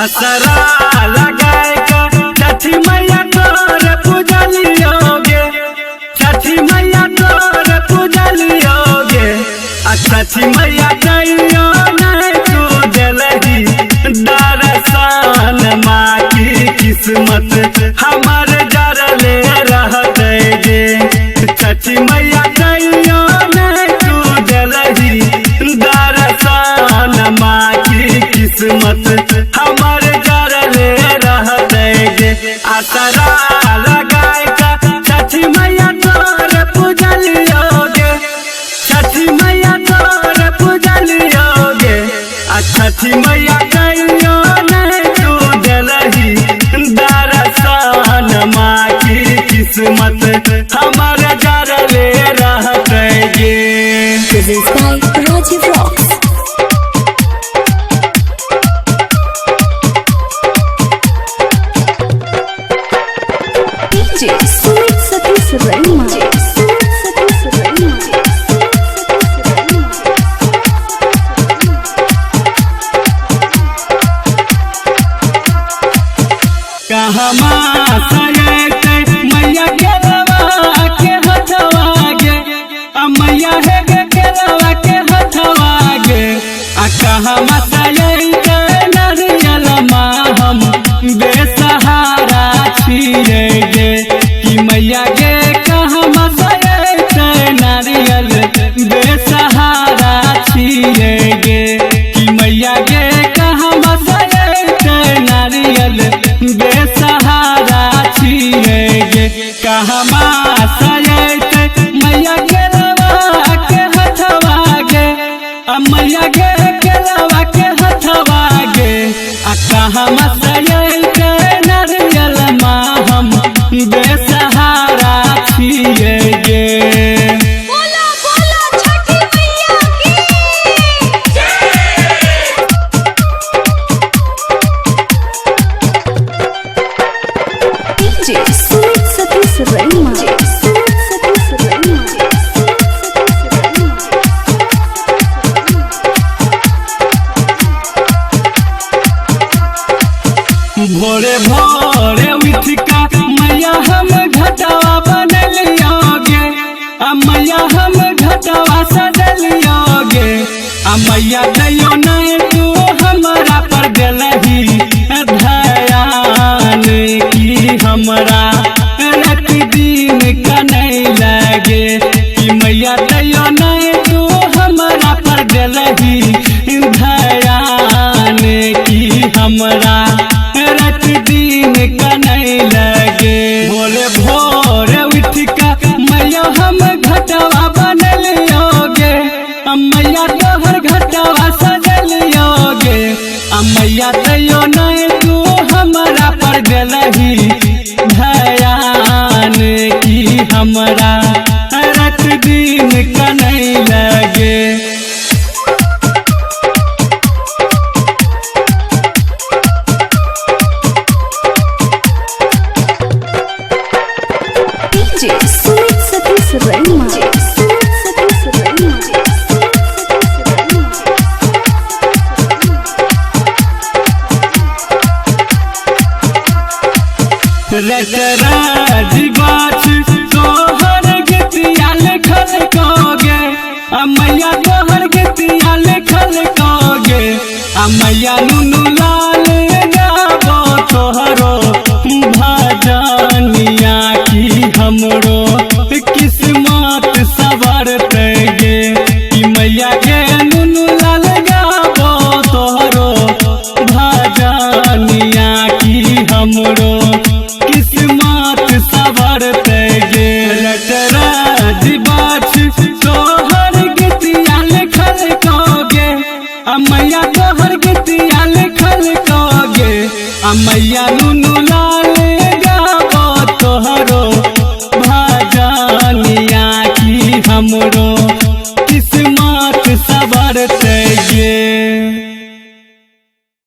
असरा लगाए छठी मैया तोर पूजलियोगे, छठी मैया तोर पूजलियोगे। छठी मैया कहियो नहीं तू दिलही दर्शन, माँ की किस्मत हमार जरले रहते गे। छठी मैया कहियो नहीं तू दिलही दर्शन, माँ की किस्मत हमार जरले रहते गे। असरा लगाए छठी मैया तोर पूजलियोगे, छठी मैया तोर पूजलियोगे। छठी मैया कहियो नहीं तू दिलही दर्शन, माँ की किस्मत हमार जरले रहते गे। Produced by Rajiv Rocks. DJ Sumit Satish Rema. कहमा सयते मैया केलवा के हथवा गे, मैया हे गे केलवा के हथवा गे। कहमा सयते नरियल माँ हम बेसहारा छिए गे, कि मैया गे कहमा सयते नारियल बेसहारा छिए गे, कि मैया गे कहमा सयते नारियल बेसहारा छिए गे। कहमा सयते मैया केलवा के हथवा गे, मैया गे केलवा के हथवा गे। कहमा सयते नारियल माँ हम बेसहारा छिए गे। बोलो बोलो छठी मैया की DJ Sumit Satish Rema. भोरे भोरे उठिका मैया हम घटवा बनलियोगे, मैया हम घटवा सजलियोगे। मैया दैयो नहीं तू हमारा पर दिलही ध्यान, की हमरा रात दिन कनै लगे। कि मैया दैयो नहीं तू हमारा पर दिलही ध्यान, की हमरा रात दिन कनै लगे। भोरे भोरे उठिका मैया हम घटवा बनलियोगे, मैया तोहर घटवा सजलियोगे। मैया दैयो नहीं तू हमारा पर दिलही ध्यान, की हमरा रात दिन कनै लगे। DJ Sumit Satish Rema. रटराज बात तोहर गतिया लिखल कोगे, मैया तोहर गतिया लिखल कोगे। मैया नुनु लाल गाबो तोहरो भजनिया, की हमरो किस्मत सवरते गे। कि मैया गे नुनु लाल गाबो तोहरो भजनिया, की हमरो किस्मत सवरते गे। रटराज बात तोहर गतिया लिखल कोगे, मैया तोहर गतिया लिखल कोगे। मैया नुनु लाल